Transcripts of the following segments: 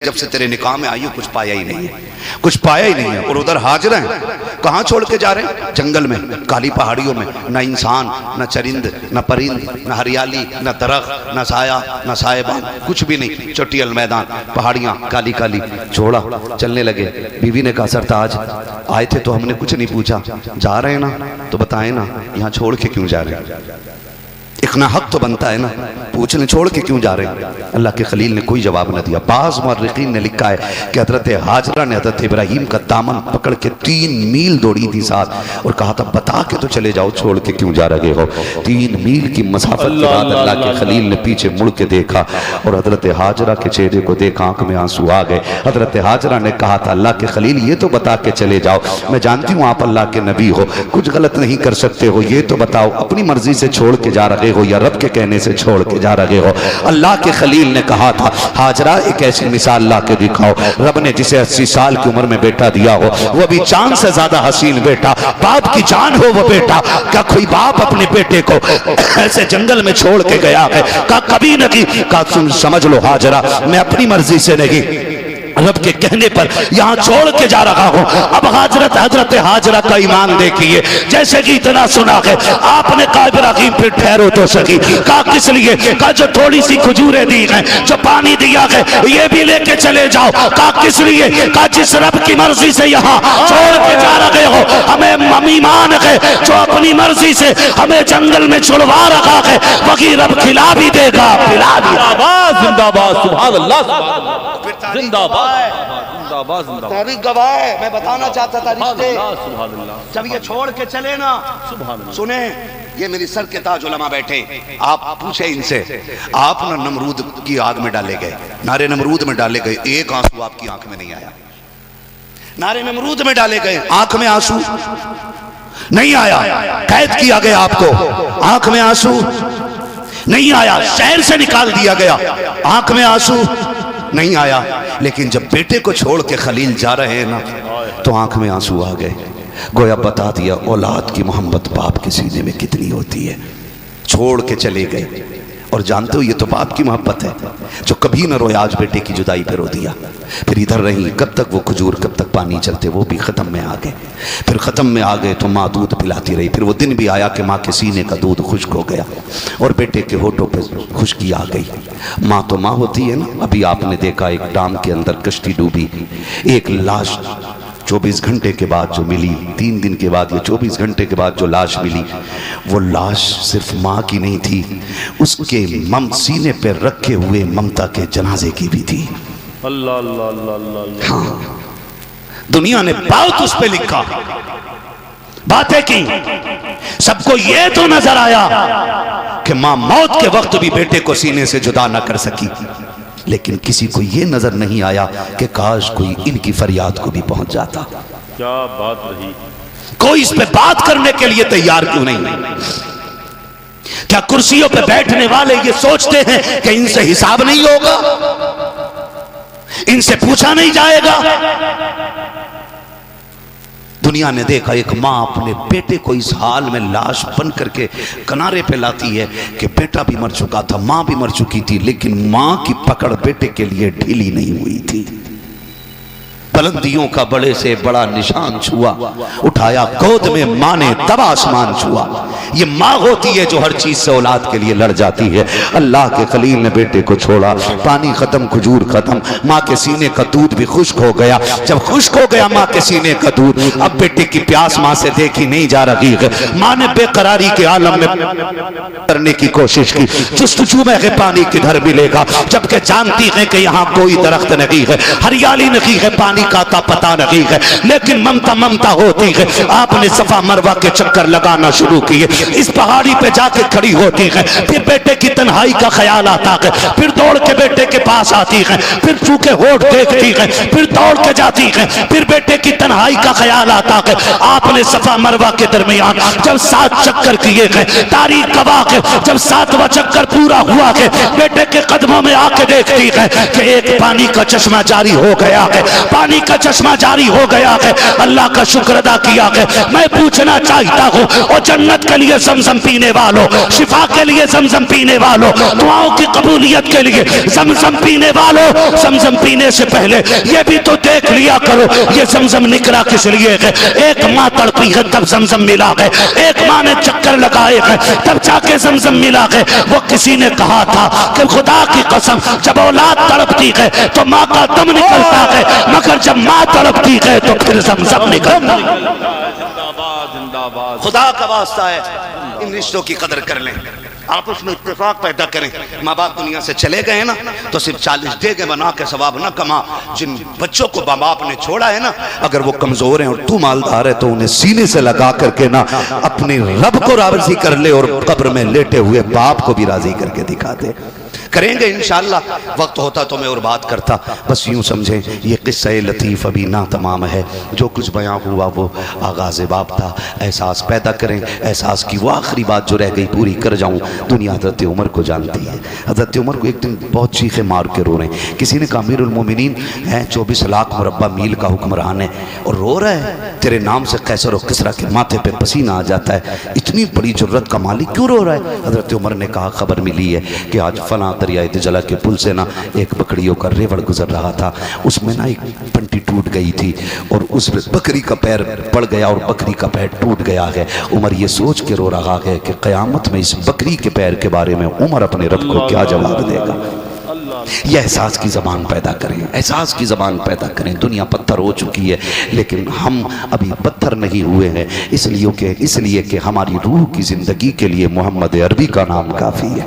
جب سے تیرے نکاح میں آئی ہو کچھ پایا ہی نہیں ہے، کچھ پایا ہی نہیں ہے۔ اور ادھر حاجرہ ہیں، کہاں چھوڑ کے جا رہے ہیں؟ جنگل میں، کالی پہاڑیوں میں، نہ انسان نہ چرند نہ پرند نہ ہریالی نہ درخت نہ سایہ نہ سائبان، کچھ بھی نہیں، چوٹی المیدان، پہاڑیاں کالی کالی۔ چھوڑا، چلنے لگے۔ بیوی نے کہا سرتاج آئے تھے تو ہم نے کچھ نہیں پوچھا، جا رہے ہیں نا تو بتائیں نا یہاں چھوڑ کے کیوں جا رہے ہیں؟ اتنا حق تو بنتا ہے نا، پوچھنے چھوڑ کے کیوں جا رہے ہیں؟ اللہ کے خلیل نے کوئی جواب نہ دیا۔ بعض مورخین نے لکھا ہے کہ حضرت ہاجرہ نے حضرت ابراہیم کا دامن پکڑ کے 3 میل دوڑی تھی ساتھ، اور کہا تھا بتا کے تو چلے جاؤ، چھوڑ کے کیوں جا رہے ہو؟ 3 میل کی مسافت کے بعد اللہ کے خلیل نے پیچھے مڑ کے دیکھا اور حضرت ہاجرہ کے چہرے کو دیکھا، آنکھ میں آنسو آ گئے۔ حضرت ہاجرہ نے کہا تھا اللہ کے خلیل یہ تو بتا کے چلے جاؤ، میں جانتی ہوں آپ اللہ کے نبی ہو، کچھ غلط نہیں کر سکتے ہو، یہ تو بتاؤ اپنی مرضی سے چھوڑ کے جا رہے ہو یا رب کے کہنے سے چھوڑ کے جا رہے ہو؟ اللہ کے خلیل نے کہا تھا ہاجرہ ایک ایسی مثال لا کے دکھاؤ، رب نے جسے 80 سال کی عمر میں بیٹا دیا ہو، وہ بھی چاند سے زیادہ حسین بیٹا، باپ کی جان ہو وہ بیٹا، کیا کوئی باپ اپنے بیٹے کو ایسے جنگل میں چھوڑ کے گیا ہے؟ کہا کبھی نہیں۔ کہا سمجھ لو ہاجرہ میں اپنی مرضی سے نہیں، رب کے کہنے پر یہاں چھوڑ کے جا رہا ہوں۔ اب حضرت ہاجرہ کا ایمان دیکھیے، جیسے کہ اتنا سنا ہے آپ نے کہا ابراہیم پھر ٹھہرو تو سکی۔ کہا کس لیے؟ کہا جو تھوڑی سی کھجوریں دی ہیں، جو پانی دیا ہے، یہ بھی لے کے چلے جاؤ۔ کہا کس لیے؟ کہا جس رب کی مرضی سے یہاں چھوڑ کے جا رہے ہو، ہمیں ایمان ہے جو اپنی مرضی سے ہمیں جنگل میں چھڑوا رہا ہے، وہی رب کھلا بھی دے گا، پلا بھی دے گا۔ زندہ باد، سبحان اللہ، زندہ باد، تاریخ گواہ ہے۔ میں بتانا چاہتا تھا رشتے جب یہ چھوڑ کے چلے نا، سنیں یہ میری سر کے تاج علماء بیٹھے، آپ پوچھیں ان سے، آپ نہ نمرود کی آگ میں ڈالے گئے، نارے نمرود میں ڈالے گئے، ایک آنسو آپ کی آنکھ میں نہیں آیا۔ نارے نمرود میں ڈالے گئے، آنکھ میں آنسو نہیں آیا۔ قید کیا گیا آپ کو، آنکھ میں آنسو نہیں آیا۔ شہر سے نکال دیا گیا، آنکھ میں آنسو نہیں آیا۔ لیکن جب بیٹے کو چھوڑ کے خلیل جا رہے ہیں نا تو آنکھ میں آنسو آ گئے۔ گویا بتا دیا اولاد کی محبت باپ کے سینے میں کتنی ہوتی ہے۔ چھوڑ کے چلے گئے، اور جانتے ہو یہ تو باپ کی محبت ہے جو کبھی نہ رویا، آج بیٹے کی جدائی پہ رو دیا۔ پھر ادھر رہی، کب تک وہ کھجور، کب تک پانی چلتے، وہ بھی ختم میں آ گئے۔ پھر ختم میں آ گئے تو ماں دودھ پلاتی رہی۔ پھر وہ دن بھی آیا کہ ماں کے سینے کا دودھ خشک ہو گیا اور بیٹے کے ہونٹوں پہ خشکی آ گئی۔ ماں تو ماں ہوتی ہے نا۔ ابھی آپ نے دیکھا ایک ڈام کے اندر کشتی ڈوبی، ایک لاش 24 گھنٹے کے بعد جو ملی، 3 دن کے بعد یا 24 گھنٹے کے بعد جو لاش ملی، وہ لاش صرف ماں کی نہیں تھی، اس کے سینے پہ رکھے ہوئے ممتا کے جنازے کی بھی تھی۔ اللہ اللہ اللہ اللہ۔ ہاں، دنیا نے بہت اس پہ لکھا، باتیں کی، سب کو یہ تو نظر آیا کہ ماں موت کے وقت بھی بیٹے کو سینے سے جدا نہ کر سکی، لیکن کسی کو یہ نظر نہیں آیا کہ کاش کوئی ان کی فریاد کو بھی پہنچ جاتا۔ کیا بات رہی، کوئی اس پہ بات کرنے کے لیے تیار کیوں نہیں؟ کیا کرسیوں پہ بیٹھنے والے یہ سوچتے ہیں کہ ان سے حساب نہیں ہوگا، ان سے پوچھا نہیں جائے گا؟ دنیا نے دیکھا ایک ماں اپنے بیٹے کو اس حال میں لاش بن کر کے کنارے پہ لاتی ہے کہ بیٹا بھی مر چکا تھا، ماں بھی مر چکی تھی، لیکن ماں کی پکڑ بیٹے کے لیے ڈھیلی نہیں ہوئی تھی۔ بلندیوں کا بڑے سے بڑا نشان چھوا، اٹھایا گود میں ماں نے تب آسمان چھوا۔ یہ ماں ہوتی ہے جو ہر چیز سے اولاد کے لیے لڑ جاتی ہے۔ اللہ کے خلیل نے بیٹے کو چھوڑا، پانی ختم، کھجور ختم، ماں کے سینے کا دودھ بھی خشک ہو گیا۔ جب خشک ہو گیا ماں کے سینے کا دودھ، اب بیٹے کی پیاس ماں سے دیکھی نہیں جا رہی ہے۔ ماں نے بے قراری کے عالم میں کرنے کی کوشش کی، جستجو میں ہے پانی کدھر ملے گا، جبکہ جانتی ہے کہ یہاں کوئی درخت نہیں ہے، ہریالی نہیں ہے، پانی کا تا پتہ نہیں ہے، لیکن ممتا ممتا ہوتی ہے۔ آپ نے صفا مروہ کے چکر لگانا شروع کیے، اس پہاڑی پہ جا کے کھڑی ہوتی ہے، پھر بیٹے کی تنہائی کا خیال آتا ہے، پھر دوڑ کے بیٹے کے پاس آتی ہے، پھر چوکے ہوٹ دیکھتی ہے، پھر دوڑ کے جاتی ہے، پھر بیٹے کی تنہائی کا خیال آتا ہے۔ آپ نے صفا مروہ کے درمیان جب 7 چکر کیے گئے، تاریخ گواہ ہے جب 7واں چکر پورا ہوا ہے، بیٹے کے قدموں میں آ کے دیکھتی ہے کہ ایک پانی کا چشمہ جاری ہو گیا ہے، پانی پانی کا چشمہ جاری ہو گیا ہے، اللہ کا شکر ادا کیا ہے۔ میں پوچھنا چاہتا ہوں اور جنت کے لیے زمزم پینے والوں، شفا کے لیے زمزم پینے والوں، دعاؤں کی قبولیت کے لیے زمزم پینے والوں، زمزم پینے سے پہلے یہ بھی تو دیکھ لیا کرو یہ زمزم نکلا کس لیے ہے۔ ایک ماں تڑپی ہے تب زمزم ملا ہے، ایک ماں نے چکر لگائے ہے تب جا کے زمزم ملا ہے۔ وہ کسی نے کہا تھا کہ خدا کی قسم جب اولاد تڑپتی ہے تو ماں کا دم نکلتا ہے، مگر جب ماں تڑپتی ہے تو پھر زمزم نکلتا ہے۔ خدا کا واسطہ ہے ان رشتوں کی قدر کر لیں، آپس میں اتفاق پیدا کریں۔ ماں باپ دنیا سے چلے گئے نا تو صرف 40 دیگیں بنا کے ثواب نہ کما۔ جن بچوں کو ماں باپ نے چھوڑا ہے نا، اگر وہ کمزور ہیں اور تو مالدار ہے تو انہیں سینے سے لگا کر کے نا اپنے رب کو راضی کر لے، اور قبر میں لیٹے ہوئے باپ کو بھی راضی کر کے دکھا دے۔ کریں گے انشاءاللہ۔ وقت ہوتا تو میں اور بات کرتا، بس یوں سمجھیں یہ قصہ لطیف ابھی نہ تمام ہے۔ جو کچھ بیان ہوا وہ آغاز باب تھا۔ احساس پیدا کریں، احساس کی وہ آخری بات جو رہ گئی پوری کر جاؤں۔ دنیا حضرت عمر کو جانتی ہے۔ حضرت عمر کو ایک دن بہت چیخے مار کے رو رہے ہیں۔ کسی نے کہا امیر المومنین ہے 24 لاکھ مربع میل کا حکمران ہے اور رو رہا ہے، تیرے نام سے قیصر و کسریٰ کے ماتھے پہ پسینہ آ جاتا ہے، اتنی بڑی جرت کا مالک کیوں رو رہا ہے؟ حضرت عمر نے کہا خبر ملی ہے کہ آج فلاں دریائے دجلہ کے پل سے نا ایک بکریوں کا ریوڑ گزر رہا تھا، اس میں نا ایک پنٹی ٹوٹ گئی تھی اور اس بکری کا پیر پڑ گیا اور بکری کا پیر ٹوٹ گیا ہے۔ عمر یہ سوچ کے رو رہا ہے کہ قیامت میں اس بکری کے پیر کے بارے میں عمر اپنے رب کو کیا جواب دے گا۔ یہ احساس کی زبان پیدا کریں، احساس کی زبان پیدا کریں۔ دنیا پتھر ہو چکی ہے لیکن ہم ابھی پتھر نہیں ہوئے ہیں، اس لیے کہ ہماری روح کی زندگی کے لیے محمد عربی کا نام کافی ہے۔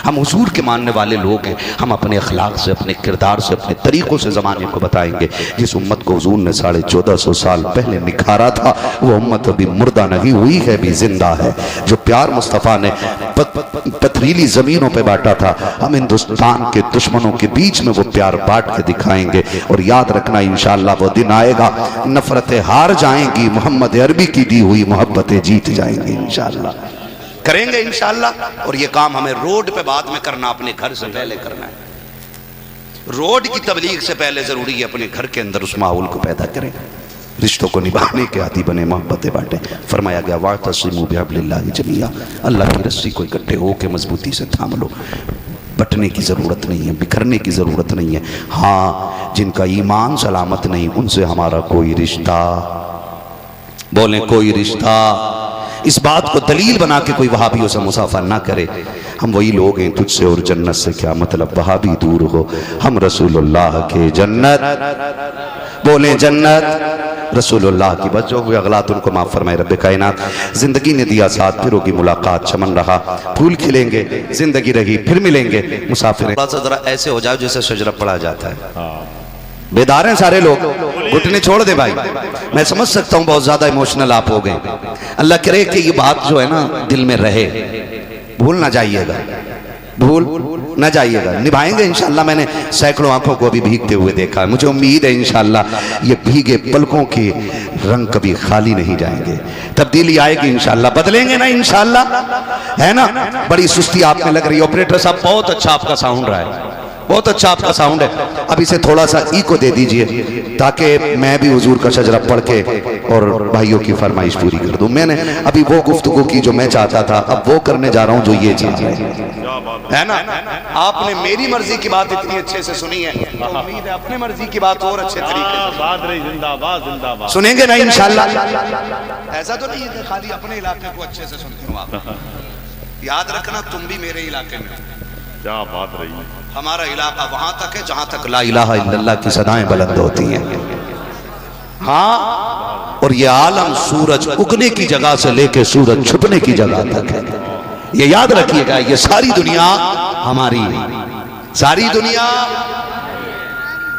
ہم حضور کے ماننے والے لوگ ہیں، ہم اپنے اخلاق سے، اپنے کردار سے، اپنے طریقوں سے زمانے کو بتائیں گے۔ جس امت کو حضور نے 1450 سال پہلے نکھارا تھا وہ امت ابھی مردہ نہیں ہوئی ہے، بھی زندہ ہے۔ جو پیار مصطفیٰ نے پتھریلی زمینوں پہ بانٹا تھا، ہم ہندوستان کے دشمنوں کے بیچ میں وہ پیار بانٹ کے دکھائیں گے۔ اور یاد رکھنا انشاءاللہ وہ دن آئے گا، نفرتیں ہار جائیں گی، محمد عربی کی دی ہوئی محبتیں جیت جائیں گی انشاءاللہ۔ کریں گے انشاءاللہ۔ اور یہ کام ہمیں روڈ پہ بعد میں کرنا، اپنے گھر سے پہلے کرنا ہے۔ روڈ کی تبلیغ سے پہلے ضروری ہے اپنے گھر کے اندر اس ماحول کو پیدا کریں، رشتوں کو نبھانے کے عادی بنے، محبتیں بانٹیں۔ فرمایا گیا وَاعْتَصِمُوا بِحَبْلِ اللَّهِ جَمِيعًا، اللہ کی رسی کو اکٹھے ہو کے مضبوطی سے تھام لو۔ بٹنے کی ضرورت نہیں ہے، بکھرنے کی ضرورت نہیں ہے۔ ہاں جن کا ایمان سلامت نہیں ان سے ہمارا کوئی رشتہ، بولیں کوئی رشتہ، اس بات کو دلیل بنا کے کوئی وہابیوں سے مصافحہ نہ کرے۔ ہم وہی لوگ ہیں، تجھ سے اور جنت سے کیا مطلب، وہابی دور ہو، ہم رسول اللہ کے جنت، بولیں جنت رسول اللہ کی۔ بس جو ہوئے اغلاط ان کو معاف فرمائے رب کائنات۔ زندگی نے دیا ساتھ، پھر ہوگی ملاقات، چمن رہا پھول کھلیں گے، زندگی رہی پھر ملیں گے مسافر۔ ذرا ایسے ہو جاؤ جیسے شجرہ پڑھا جاتا ہے۔ بیدار ہیں سارے لوگ، گھٹنے چھوڑ دے بھائی۔ میں سمجھ سکتا ہوں بہت زیادہ ایموشنل آپ ہو گئے، اللہ کرے کہ یہ بات جو ہے نا دل میں رہے، بھول نہ جائیے گا، بھول نہ جائیے گا، نبھائیں گے انشاءاللہ۔ میں نے سینکڑوں آنکھوں کو ابھی بھیگتے ہوئے دیکھا ہے، مجھے امید ہے انشاءاللہ یہ بھیگے پلکوں کے رنگ کبھی خالی نہیں جائیں گے، تبدیلی آئے گی انشاءاللہ، بدلیں گے نا انشاءاللہ، ہے نا۔ بڑی سستی آپ میں لگ رہی ہے، آپریٹر صاحب بہت اچھا آپ کا ساؤنڈ رہا ہے، بہت اچھا آپ کا ساؤنڈ ہے، اب اسے تھوڑا سا ایکو دے دیجئے تاکہ میں بھی حضور کا شجرہ پڑھ کے اور بھائیوں کی فرمائش پوری کر دوں۔ میں نے ابھی وہ گفتگو کی جو میں چاہتا تھا، اب وہ کرنے جا رہا ہوں جو یہ چاہ رہے ہے نا۔ آپ نے میری مرضی کی بات اتنی اچھے سے سنی ہے، امید ہے اپنے مرضی کی بات اور اچھے طریقے سے سنیں گے نا انشاءاللہ۔ ایسا تو نہیں ہے خالی اپنے علاقے کو اچھے سے سنتے ہوں آپ، یاد رکھنا تم بھی میرے علاقے میں، کیا بات رہی ہے۔ ہمارا علاقہ وہاں تک ہے جہاں تک لا الہ الا اللہ کی صدائیں بلند ہوتی ہیں۔ ہاں، اور یہ عالم سورج اگنے کی جگہ سے لے کے سورج چھپنے کی جگہ تک ہے، یہ یاد رکھیے گا۔ یہ ساری دنیا ہماری، ساری دنیا،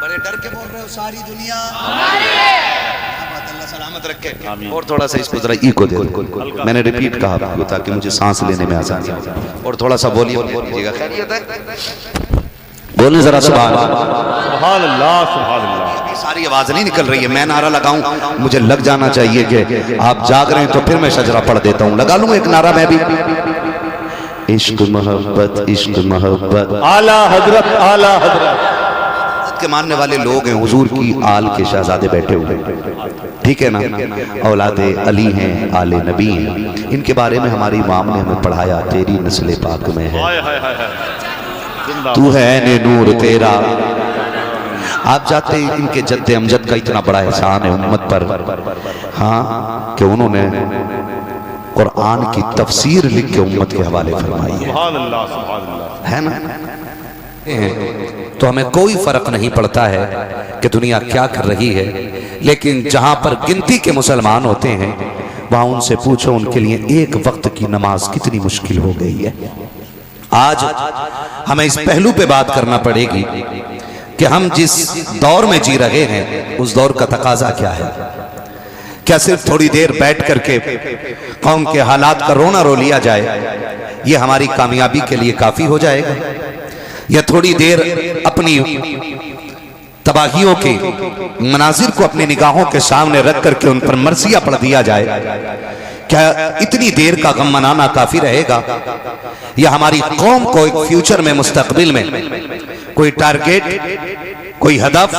بڑے ڈر کے بول رہے ہو، ساری دنیا ہماری ہے۔ اللہ سلامت رکھے۔ اور تھوڑا سا اس کو ذرا ایکو دے دو، میں نے ریپیٹ کہا تاکہ مجھے سانس لینے میں آسانی ہو، اور تھوڑا سا بولیے گا، خیریت ہے؟ بولیں ذرا سبحان اللہ، سبحان اللہ، سبحان اللہ۔ ابھی ساری آواز نہیں نکل رہی ہے، میں نعرہ لگاؤں مجھے لگ جانا چاہیے کہ آپ جاگ رہے ہیں تو پھر میں شجرہ پڑھ دیتا ہوں، لگا لوں ایک نعرہ میں بھی۔ عشق محبت، عشق محبت، اعلیٰ حضرت، اعلیٰ حضرت کے ماننے والے لوگ ہیں، حضور کی آل کے شہزادے بیٹھے ہوئے، ٹھیک ہے نا، اولاد علی ہیں، آل نبی ہیں، ان کے بارے میں ہماری امام نے ہمیں پڑھایا، تیری نسل پاک میں ہے، تو ہے عین نور تیرا۔ آپ جاتے ہیں ان کے جد امجد کا اتنا بڑا احسان ہے امت پر، ہاں، کہ انہوں نے قرآن کی تفسیر لکھ کے امت کے حوالے فرمائی ہے، سبحان اللہ سبحان اللہ، ہے نا؟ تو ہمیں کوئی فرق نہیں پڑتا ہے کہ دنیا کیا کر رہی ہے، لیکن جہاں پر گنتی کے مسلمان ہوتے ہیں وہاں ان سے پوچھو ان کے لیے ایک وقت کی نماز کتنی مشکل ہو گئی ہے۔ آج ہمیں اس پہلو پہ بات کرنا پڑے گی کہ ہم جس دور میں جی رہے ہیں اس دور کا تقاضا کیا ہے۔ کیا صرف تھوڑی دیر بیٹھ کر کے قوم کے حالات کا رونا رو لیا جائے یہ ہماری کامیابی کے لیے کافی ہو جائے گا، یا تھوڑی دیر اپنی تباہیوں کے مناظر کو اپنی نگاہوں کے سامنے رکھ کر کے ان پر مرثیہ پڑھ دیا جائے؟ کیا اتنی دیر کا غم منانا کافی رہے گا، یا ہماری قوم کو ایک فیوچر میں، مستقبل میں کوئی ٹارگیٹ، کوئی ہدف،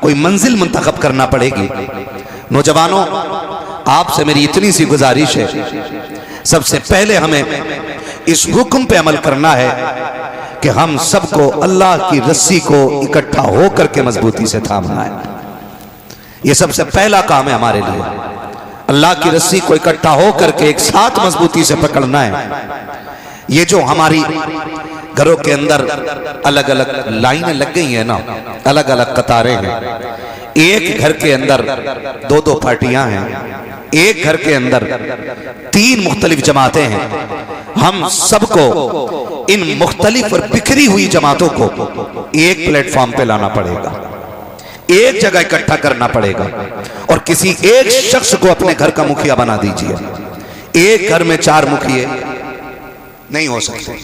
کوئی منزل منتخب کرنا پڑے گی؟ نوجوانوں، آپ سے میری اتنی سی گزارش ہے، سب سے پہلے ہمیں اس حکم پہ عمل کرنا ہے کہ ہم سب کو اللہ کی رسی کو اکٹھا ہو کر کے مضبوطی سے تھامنا ہے۔ یہ سب سے پہلا کام ہے ہمارے لیے، اللہ کی رسی کو اکٹھا ہو کر کے ایک ساتھ مضبوطی سے پکڑنا ہے۔ یہ جو ہماری گھروں کے اندر الگ الگ لائنیں لگ گئی ہیں نا، الگ الگ قطاریں ہیں، ایک گھر کے اندر دو دو پارٹیاں ہیں، ایک گھر کے اندر 3 مختلف جماعتیں ہیں، ہم سب کو ان مختلف اور بکھری ہوئی جماعتوں کو ایک پلیٹ فارم پہ لانا پڑے گا، ایک جگہ اکٹھا کرنا پڑے گا، اور کسی ایک شخص کو اپنے گھر کا مکھیا بنا دیجئے۔ ایک گھر میں 4 مکھیے نہیں ہو سکتے،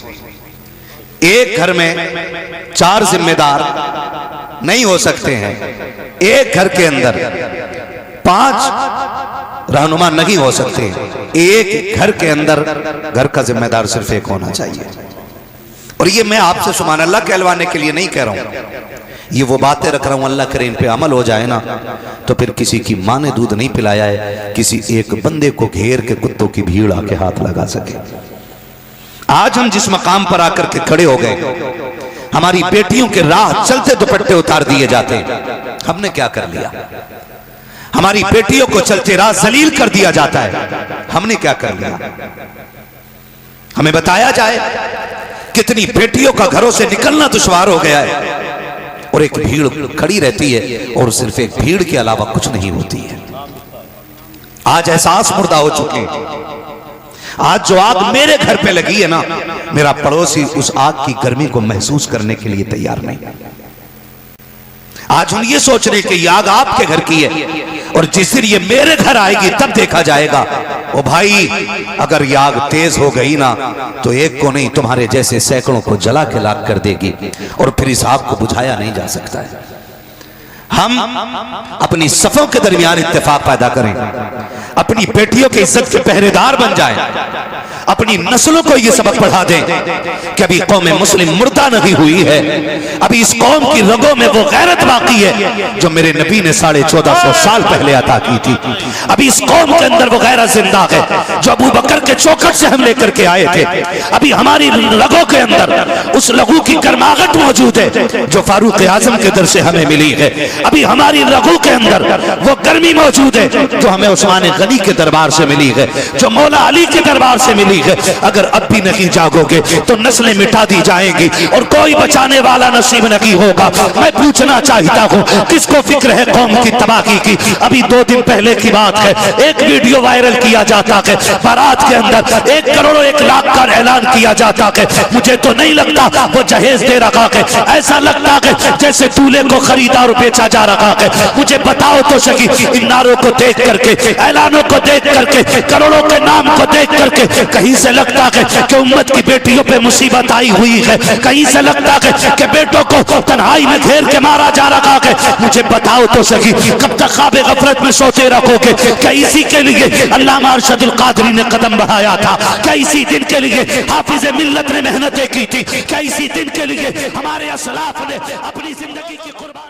ایک گھر میں 4 ذمہ دار نہیں ہو سکتے ہیں، ایک گھر کے اندر 5 رہنما نہیں ہو سکتے، ایک گھر کے اندر گھر کا ذمہ دار صرف ایک ہونا چاہیے۔ اور یہ میں آپ سے سبحان اللہ کہلوانے کے لیے نہیں کہہ رہا ہوں، یہ وہ باتیں رکھ رہا ہوں، اللہ کرے ان پہ عمل ہو جائے نا تو پھر کسی کی ماں نے دودھ نہیں پلایا ہے کسی ایک بندے کو گھیر کے کتوں کی بھیڑ آ کے ہاتھ لگا سکے۔ آج ہم جس مقام پر آ کر کے کھڑے ہو گئے، ہماری بیٹیوں کے راہ چلتے دوپٹے اتار دیے جاتے ہیں، ہم نے کیا کر لیا؟ ہماری بیٹیوں کو چلتے راہ ذلیل کر دیا جاتا ہے، ہم نے کیا کر لیا؟ ہمیں بتایا جائے کتنی بیٹیوں کا گھروں سے نکلنا دشوار ہو گیا ہے، اور ایک بھیڑ کھڑی رہتی ہے اور صرف ایک بھیڑ کے علاوہ کچھ نہیں ہوتی ہے۔ آج احساس مردہ ہو چکے ہیں۔ آج جو آگ میرے گھر پہ لگی ہے نا، میرا پڑوسی اس آگ کی گرمی کو محسوس کرنے کے لیے تیار نہیں۔ آج ہم یہ سوچ رہے کہ یہ آگ آپ کے گھر کی ہے، اور جس دن یہ میرے گھر آئے گی تب دیکھا جائے گا۔ او بھائی، اگر یہ آگ تیز ہو گئی نا تو ایک کو نہیں تمہارے جیسے سینکڑوں کو جلا کے لاک کر دے گی، اور پھر اس آگ کو بجھایا نہیں جا سکتا ہے۔ ہم اپنی صفوں کے درمیان اتفاق پیدا کریں، اپنی بیٹیوں کے عزت کے پہرے دار بن جائیں، اپنی نسلوں کو یہ سبق پڑھا دیں کہ ابھی قوم مسلم مردہ نہیں ہوئی ہے، ابھی اس قوم کی رگوں میں وہ غیرت باقی ہے جو میرے نبی نے 1450 سال پہلے عطا کی تھی، ابھی اس قوم کے اندر وہ غیرت زندہ ہے جو ابو بکر کے چوکھٹ سے ہم لے کر کے آئے تھے، ابھی ہماری رگوں کے اندر اس لہو کی گرماہٹ موجود ہے جو فاروق اعظم کے در سے ہمیں ملی ہے، ابھی ہماری رگوں کے اندر وہ گرمی موجود ہے جو ہمیں عثمان غنی کے دربار سے ملی ہے، جو مولا علی کے دربار سے ملی ہے۔ اگر اب بھی نہیں جاگو گے تو نسلیں مٹا دی جائیں گی اور کوئی بچانے والا نصیب نہیں ہوگا۔ میں پوچھنا چاہتا ہوں کس کو فکر ہے قوم کی تباہی کی؟ ابھی 2 دن پہلے کی بات ہے، ایک ویڈیو وائرل کیا جاتا ہے، بارات کے اندر 1 کروڑ 1 لاکھ کا اعلان کیا جاتا ہے۔ مجھے تو نہیں لگتا وہ جہیز دے رکھا ہے، ایسا لگتا ہے جیسے دولہے کو خریدا اور بیچا جا رہا ہے۔ مجھے بتاؤ تو سکی، ان نعروں کو دیکھ کر کے، اعلانوں کو دیکھ کر کے، کروڑوں کے نام کو دیکھ کر کے کہیں سے لگتا ہے کہ امت کی بیٹیوں پہ مصیبت آئی ہوئی ہے، کہیں سے لگتا ہے کہ بیٹوں کو تنہائی میں گھیر کے مارا جا رہا ہے۔ مجھے بتاؤ تو سکی، کب تک خواب غفلت میں سوتے رکھو گے؟ کیا اسی کے لیے علامہ ارشد القادری نے قدم بڑھایا تھا؟ کیا اسی دن کے لیے حافظ ملت نے محنتیں کی تھی؟ کیا اسی دن کے لیے ہمارے اسلاف نے اپنی زندگی کی قربانی